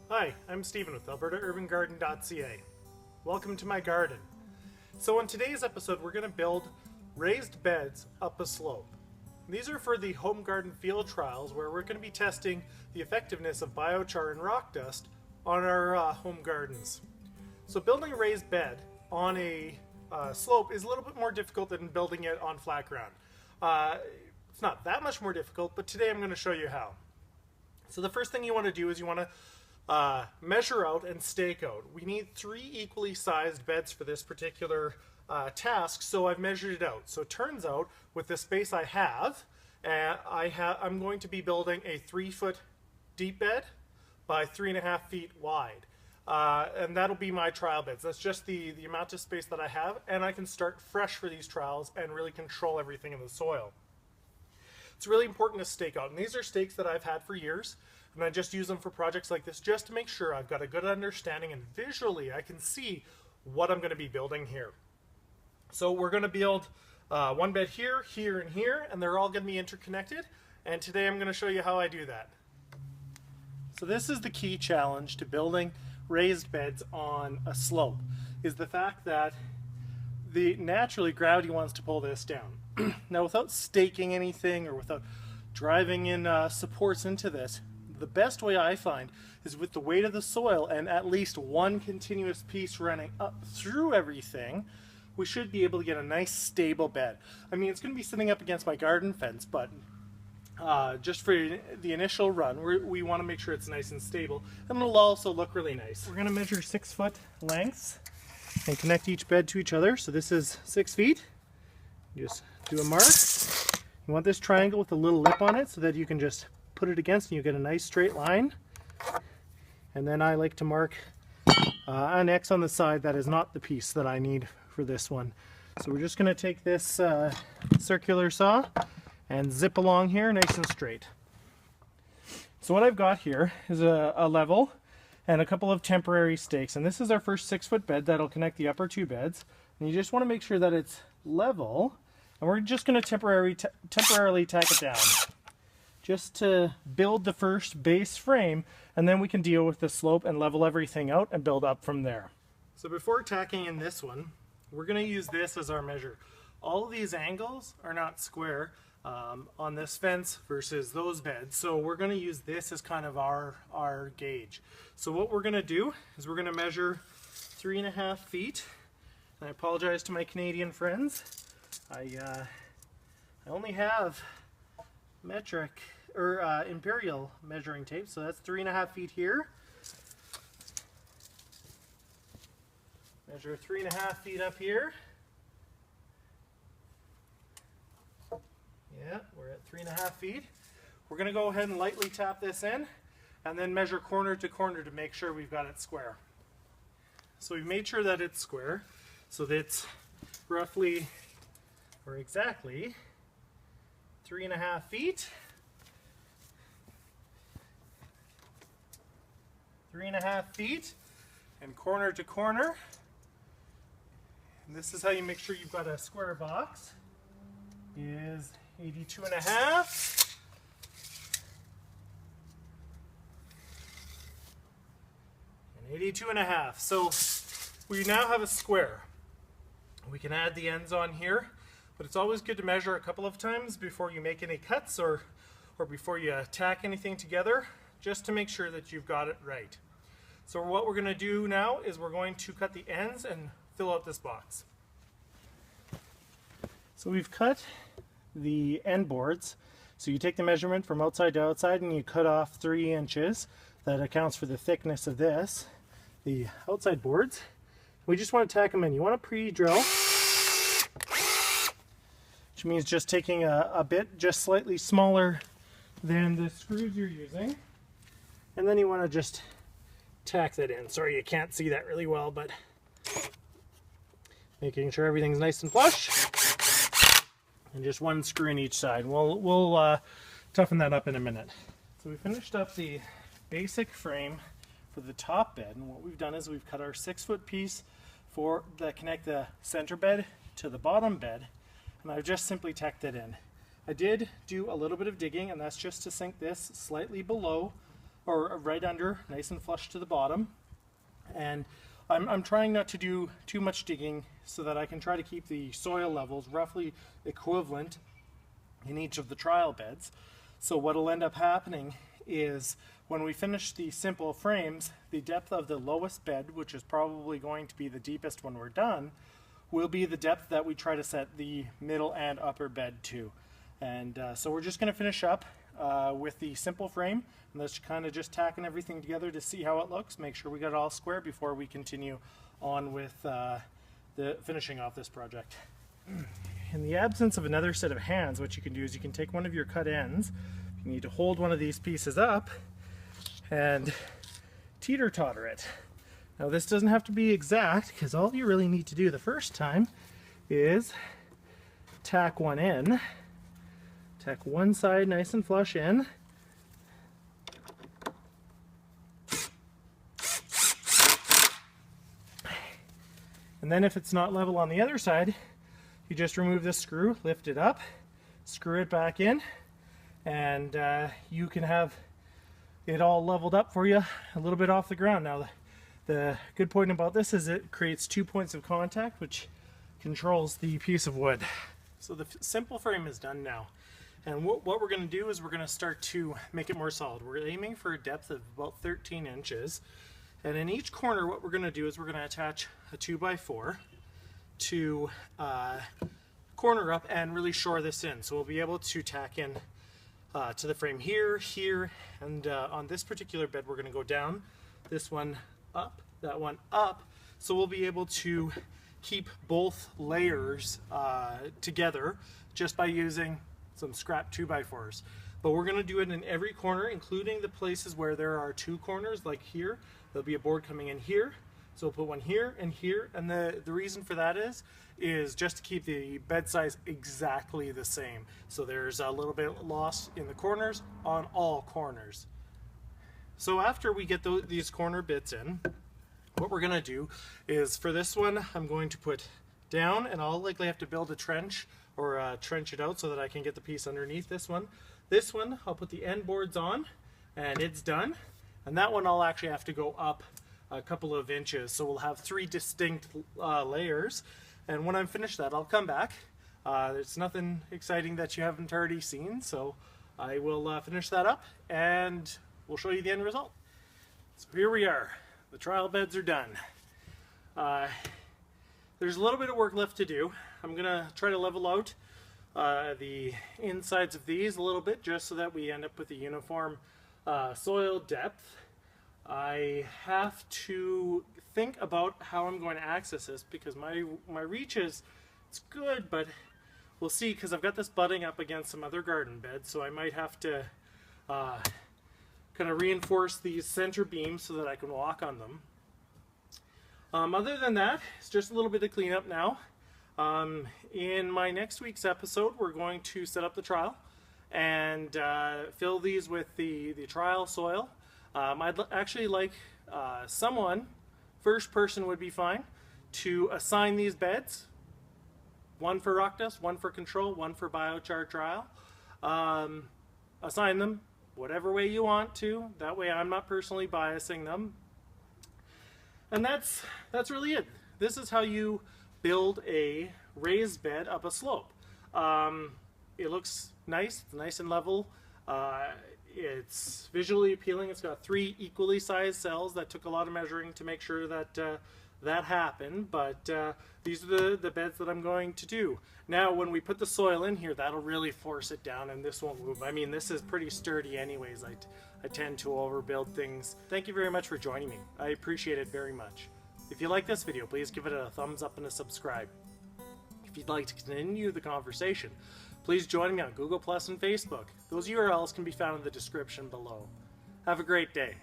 Hi, I'm Stephen with AlbertaUrbanGarden.ca. Welcome to my garden. So in today's episode we're going to build raised beds up a slope. These are for the home garden field trials where we're going to be testing the effectiveness of biochar and rock dust on our home gardens. So building a raised bed on a slope is a little bit more difficult than building it on flat ground. It's not that much more difficult, but today I'm going to show you how. So the first thing you want to do is you want to measure out and stake out. We need 3 equally sized beds for this particular task, so I've measured it out. So it turns out with the space I have, I'm going to be building a 3-foot deep bed by 3.5 feet wide. And that'll be my trial beds. That's just the amount of space that I have, and I can start fresh for these trials and really control everything in the soil. It's really important to stake out, and these are stakes that I've had for years, and I just use them for projects like this just to make sure I've got a good understanding and visually I can see what I'm going to be building here. So we're going to build one bed here, here, and here, and they're all going to be interconnected, and today I'm going to show you how I do that. So this is the key challenge to building raised beds on a slope, is the fact that naturally gravity wants to pull this down. Now without staking anything or without driving in supports into this, the best way I find is with the weight of the soil and at least one continuous piece running up through everything, we should be able to get a nice stable bed. I mean, it's going to be sitting up against my garden fence, but just for the initial run, we want to make sure it's nice and stable, and it'll also look really nice. We're going to measure 6-foot lengths and connect each bed to each other. So this is 6 feet. You just do a mark. You want this triangle with a little lip on it so that you can just put it against and you get a nice straight line. And then I like to mark an X on the side that is not the piece that I need for this one. So we're just going to take this circular saw and zip along here nice and straight. So what I've got here is a level and a couple of temporary stakes, and this is our first 6-foot bed that'll connect the upper 2 beds, and you just want to make sure that it's level, and we're just going to temporarily tack it down just to build the first base frame, and then we can deal with the slope and level everything out and build up from there. So before tacking in this one, we're going to use this as our measure. All of these angles are not square on this fence versus those beds, so we're going to use this as kind of our gauge. So what we're going to do is we're going to measure 3.5 feet, and I apologize to my Canadian friends. I only have metric or imperial measuring tape, so that's 3.5 feet here. Measure 3.5 feet up here. Yeah, we're at 3.5 feet. We're going to go ahead and lightly tap this in and then measure corner to corner to make sure we've got it square. So we've made sure that it's square, so that's roughly or exactly 3.5 feet. 3.5 feet and corner to corner. And this is how you make sure you've got a square box. Is 82.5. And 82.5. So we now have a square. We can add the ends on here, but it's always good to measure a couple of times before you make any cuts or before you tack anything together, just to make sure that you've got it right. So what we're going to do now is we're going to cut the ends and fill out this box. So we've cut the end boards. So you take the measurement from outside to outside and you cut off 3 inches. That accounts for the thickness of this. The outside boards, we just want to tack them in. You want to pre-drill, which means just taking a bit just slightly smaller than the screws you're using, and then you want to just tack that in. Sorry you can't see that really well, but making sure everything's nice and flush, and just one screw in each side. We'll toughen that up in a minute. So we finished up the basic frame for the top bed, and what we've done is we've cut our 6-foot piece that connect the center bed to the bottom bed, and I've just simply tacked it in. I did do a little bit of digging, and that's just to sink this slightly below or right under, nice and flush to the bottom. And I'm trying not to do too much digging so that I can try to keep the soil levels roughly equivalent in each of the trial beds. So what'll end up happening is when we finish the simple frames, the depth of the lowest bed, which is probably going to be the deepest when we're done, will be the depth that we try to set the middle and upper bed to. And so we're just going to finish up with the simple frame, and that's kind of just tacking everything together to see how it looks, make sure we got it all square before we continue on with the finishing off this project. In the absence of another set of hands, what you can do is you can take one of your cut ends, you need to hold one of these pieces up and teeter-totter it. Now this doesn't have to be exact, because all you really need to do the first time is tack one in. Tack one side nice and flush in. And then if it's not level on the other side, you just remove this screw, lift it up, screw it back in, and you can have it all leveled up for you a little bit off the ground. Now the good point about this is it creates 2 points of contact, which controls the piece of wood. So the simple frame is done now. And what we're going to do is we're going to start to make it more solid. We're aiming for a depth of about 13 inches. And in each corner, what we're going to do is we're going to attach a 2x4 to corner up and really shore this in. So we'll be able to tack in to the frame here, here, and on this particular bed, we're going to go down, this one up, that one up. So we'll be able to keep both layers together just by using some scrap 2x4s. But we're going to do it in every corner, including the places where there are two corners, like here. There'll be a board coming in here, so we'll put one here and here. And the reason for that is just to keep the bed size exactly the same. So there's a little bit loss in the corners on all corners. So after we get these corner bits in, what we're going to do is for this one, I'm going to put down, and I'll likely have to build a trench or trench it out so that I can get the piece underneath this one. This one, I'll put the end boards on, and it's done. And that one I'll actually have to go up a couple of inches. So we'll have 3 distinct layers. And when I'm finished that, I'll come back. There's nothing exciting that you haven't already seen, so I will finish that up and we'll show you the end result. So here we are. The trial beds are done. There's a little bit of work left to do. I'm gonna try to level out the insides of these a little bit just so that we end up with a uniform soil depth. I have to think about how I'm going to access this because my reach is, it's good, but we'll see, because I've got this butting up against some other garden beds, so I might have to kind of reinforce these center beams so that I can walk on them. Other than that, it's just a little bit of cleanup now. In my next week's episode, we're going to set up the trial and fill these with the trial soil. I'd actually like someone, first person would be fine, to assign these beds. One for rock dust, one for control, one for biochar trial. Assign them whatever way you want to. That way I'm not personally biasing them. And that's really it. This is how you build a raised bed up a slope. It looks nice, it's nice and level. It's visually appealing. It's got 3 equally sized cells. That took a lot of measuring to make sure that that happened, but these are the beds that I'm going to do. Now when we put the soil in here, that'll really force it down and this won't move. I mean, this is pretty sturdy anyways. I tend to overbuild things. Thank you very much for joining me. I appreciate it very much. If you like this video, please give it a thumbs up and a subscribe. If you'd like to continue the conversation, please join me on Google Plus and Facebook. Those URLs can be found in the description below. Have a great day.